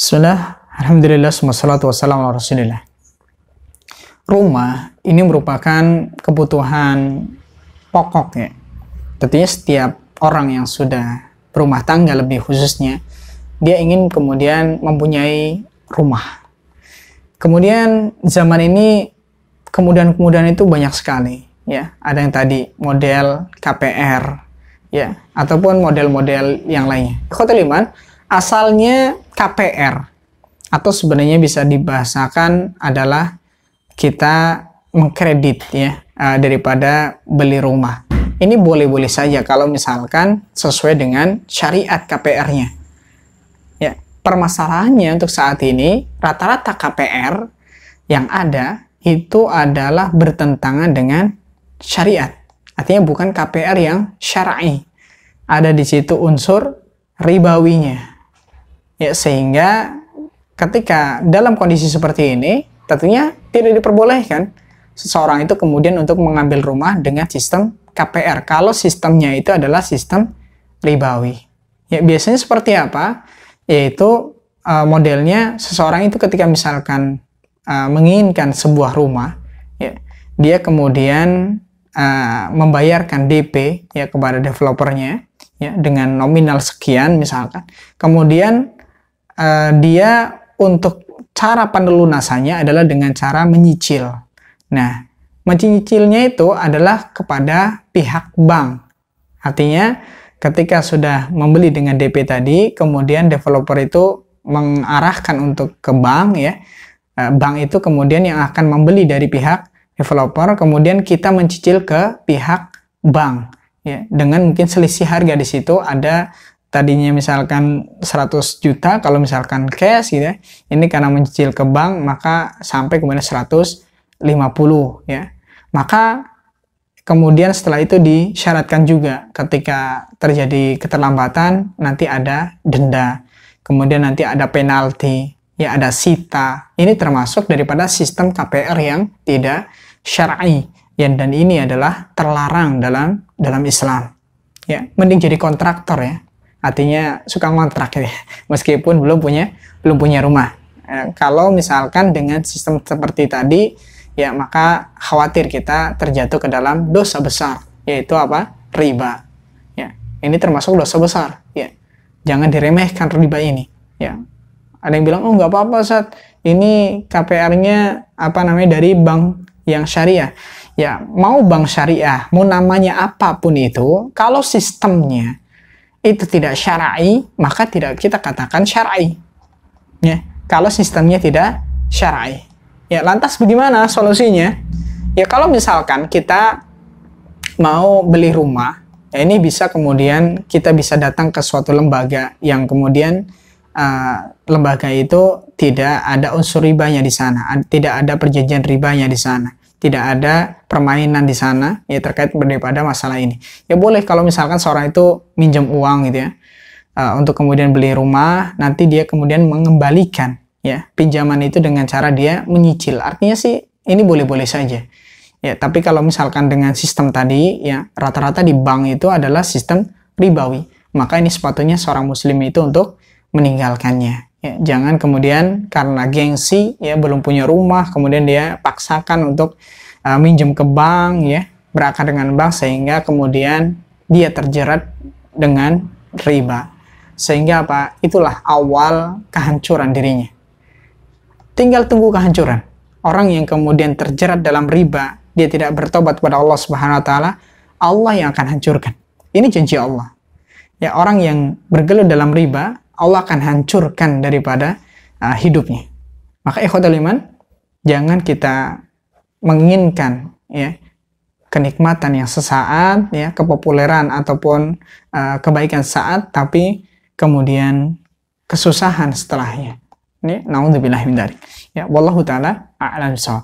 Bismillah, alhamdulillah, wassalatu wassalamu ala rasulillah. Rumah ini merupakan kebutuhan pokok ya. Tentunya setiap orang yang sudah berumah tangga lebih khususnya, dia ingin kemudian mempunyai rumah. Kemudian zaman ini kemudahan-kemudahan itu banyak sekali ya. Ada yang tadi model KPR ya, ataupun model-model yang lainnya. Ikhwatul iman, asalnya KPR atau sebenarnya bisa dibahasakan adalah kita mengkredit ya daripada beli rumah. Ini boleh-boleh saja kalau misalkan sesuai dengan syariat KPR-nya. Ya, permasalahannya untuk saat ini rata-rata KPR yang ada itu adalah bertentangan dengan syariat. Artinya bukan KPR yang syar'i. Ada di situ unsur ribawinya. Ya, sehingga ketika dalam kondisi seperti ini, tentunya tidak diperbolehkan seseorang itu kemudian untuk mengambil rumah dengan sistem KPR. Kalau sistemnya itu adalah sistem ribawi. Ya, biasanya seperti apa? Yaitu modelnya seseorang itu ketika misalkan menginginkan sebuah rumah, ya, dia kemudian membayarkan DP ya kepada developernya ya dengan nominal sekian misalkan. Kemudian dia untuk cara penelunasannya adalah dengan cara menyicil. Nah, menyicilnya itu adalah kepada pihak bank. Artinya, ketika sudah membeli dengan DP tadi, kemudian developer itu mengarahkan untuk ke bank ya. Bank itu kemudian yang akan membeli dari pihak developer, kemudian kita mencicil ke pihak bank ya. Dengan mungkin selisih harga di situ ada tadinya misalkan 100 juta kalau misalkan cash gitu ya. Ini karena mencicil ke bank maka sampai kemudian 150 ya. Maka kemudian setelah itu disyaratkan juga ketika terjadi keterlambatan nanti ada denda. Kemudian nanti ada penalti, ya ada sita. Ini termasuk daripada sistem KPR yang tidak syar'i. Ya, dan ini adalah terlarang dalam Islam. Ya, mending jadi kontraktor ya. Artinya suka ngontrak ya, meskipun belum punya rumah. Kalau misalkan dengan sistem seperti tadi, ya maka khawatir kita terjatuh ke dalam dosa besar, yaitu apa? Riba. Ya, ini termasuk dosa besar. Ya, jangan diremehkan riba ini. Ya, ada yang bilang, oh nggak apa-apa Ustaz, ini KPR-nya dari bank yang syariah. Ya, mau bank syariah, mau namanya apapun itu, kalau sistemnya itu tidak syar'i, maka tidak kita katakan syar'i. Ya, kalau sistemnya tidak syar'i. Ya, lantas bagaimana solusinya? Ya, kalau misalkan kita mau beli rumah, ya ini bisa kemudian kita bisa datang ke suatu lembaga yang kemudian lembaga itu tidak ada unsur ribanya di sana, tidak ada perjanjian ribanya di sana. Tidak ada permainan di sana ya terkait daripada masalah ini. Ya boleh kalau misalkan seorang itu minjem uang gitu ya untuk kemudian beli rumah, nanti dia kemudian mengembalikan ya pinjaman itu dengan cara dia menyicil. Artinya sih ini boleh-boleh saja. Ya, tapi kalau misalkan dengan sistem tadi ya rata-rata di bank itu adalah sistem ribawi. Maka ini sepatutnya seorang muslim itu untuk meninggalkannya. Ya, jangan kemudian karena gengsi ya belum punya rumah kemudian dia paksakan untuk minjem ke bank ya, berakar dengan bank sehingga kemudian dia terjerat dengan riba. Sehingga apa? Itulah awal kehancuran dirinya. Tinggal tunggu kehancuran. Orang yang kemudian terjerat dalam riba, dia tidak bertobat kepada Allah Subhanahu wa taala, Allah yang akan hancurkan. Ini janji Allah. Ya, orang yang bergelut dalam riba, Allah akan hancurkan daripada hidupnya. Maka ikhwatul iman, jangan kita menginginkan ya kenikmatan yang sesaat ya, kepopuleran ataupun kebaikan saat, tapi kemudian kesusahan setelahnya. Ini naudzubillah min dzalik. Ya, wallahu taala a'lam bishawab.